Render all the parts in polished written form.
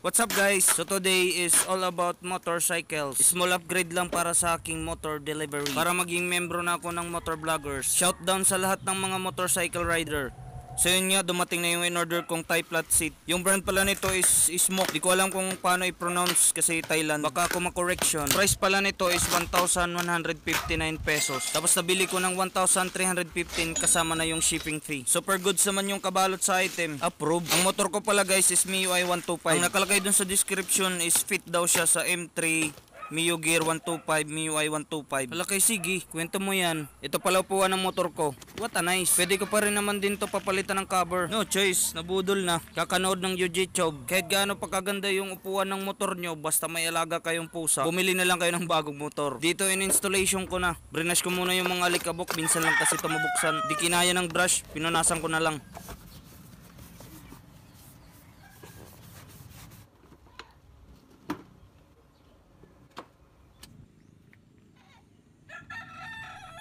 What's up guys? So today is all about motorcycles. Small upgrade lang para sa aking motor delivery. Para maging membro na ako ng motor vloggers. Shoutdown sa lahat ng mga motorcycle rider. So yun nga, dumating na yung in-order kong Thai flat seat. Yung brand pala nito is Smoke. Di ko alam kung paano i-pronounce kasi Thailand. Baka ako ma-correction. Price pala nito is 1,159 pesos. Tapos nabili ko ng 1,315 kasama na yung shipping fee. Super goods naman yung kabalot sa item. Approve. Ang motor ko pala guys is MIUI 125. Ang nakalagay dun sa description is fit daw siya sa M3 Mio Gear 125, MIUI 125. Hala kay sige, kwento mo yan. Ito pala upuan ng motor ko. What a nice. Pwede ko pa rin naman din to papalitan ng cover. No choice, nabudol na. Kakanood ng YouTube. Kahit gaano pa kaganda yung upuan ng motor nyo, basta may alaga kayong pusa, bumili na lang kayo ng bagong motor. Dito in-installation ko na. Brinash ko muna yung mga alikabok, minsan lang kasi ito mabuksan. Di kinaya ng brush, pinunasan ko na lang.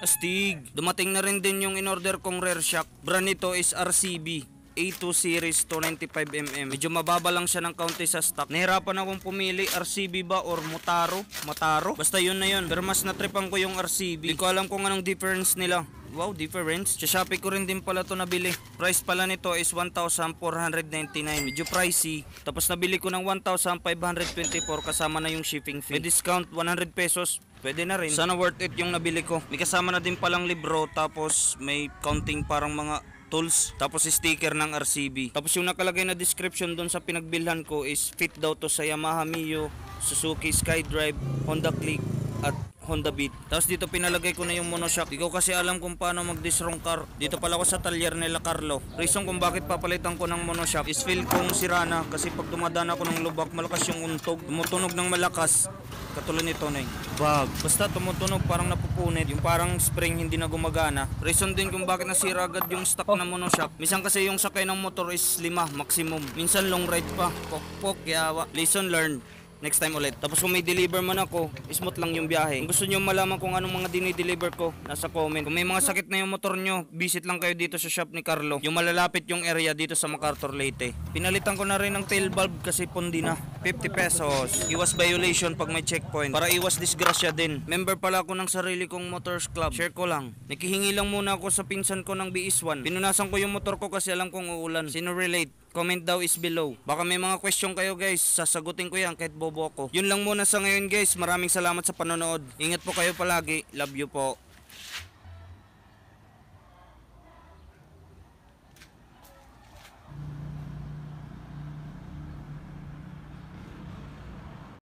Astig. Dumating na rin din yung in-order kong rear shock. Brand nito is RCB A2 series 295mm. Medyo mababa lang siya ng kaunti sa stock. Nahirapan akong pumili, RCB ba or Motaro? Basta yun na yun. Pero mas natripan ko yung RCB. Di ko alam kung anong difference nila. Wow, difference. Sa Shopee ko rin din pala to nabili. Price pala nito is 1,499. Medyo pricey. Tapos nabili ko ng 1,524 kasama na yung shipping fee. May discount 100 pesos. Pwede na rin. Sana worth it yung nabili ko. May kasama na din palang libro. Tapos may counting parang mga tools. Tapos sticker ng RCB. Tapos yung nakalagay na description doon sa pinagbilhan ko is fit daw to sa Yamaha Mio, Suzuki Skydrive, Honda Click at Honda Beat. Tapos dito pinalagay ko na yung monoshock. Di ko kasi alam kung paano mag-disrong car. Dito pala ako sa talyer nila Carlo. Reason kung bakit papalitan ko ng monoshock is feel kong sira na. Kasi pag dumadaan ako ng lubak, malakas yung untog. Tumutunog ng malakas. Katulad nito na bag. Basta tumutunog parang napupunit. Yung parang spring hindi na gumagana. Reason din kung bakit nasira agad yung stock na monoshock. Minsan kasi yung sakay ng motor is 5 maximum. Minsan long ride pa. Pok yawa. Lesson learned. Next time ulit. Tapos kung may deliver man ako, smooth lang yung biyahe. Kung gusto nyo malaman kung anong mga dinideliver ko, nasa comment. Kung may mga sakit na yung motor nyo, visit lang kayo dito sa shop ni Carlo. Yung malalapit yung area dito sa MacArthur Leyte. Pinalitan ko na rin ng tail valve kasi pundi na. 50 pesos. Iwas violation pag may checkpoint. Para iwas disgrasya din. Member pala ako ng sarili kong motors club. Share ko lang. Nakihingi lang muna ako sa pinsan ko ng BS1. Pinunasan ko yung motor ko kasi alam kong uulan. Sino relate? Comment daw is below. Baka may mga question kayo guys, sasagutin ko yan kahit bobo ako. Yun lang muna sa ngayon guys, maraming salamat sa panonood. Ingat po kayo palagi, love you po.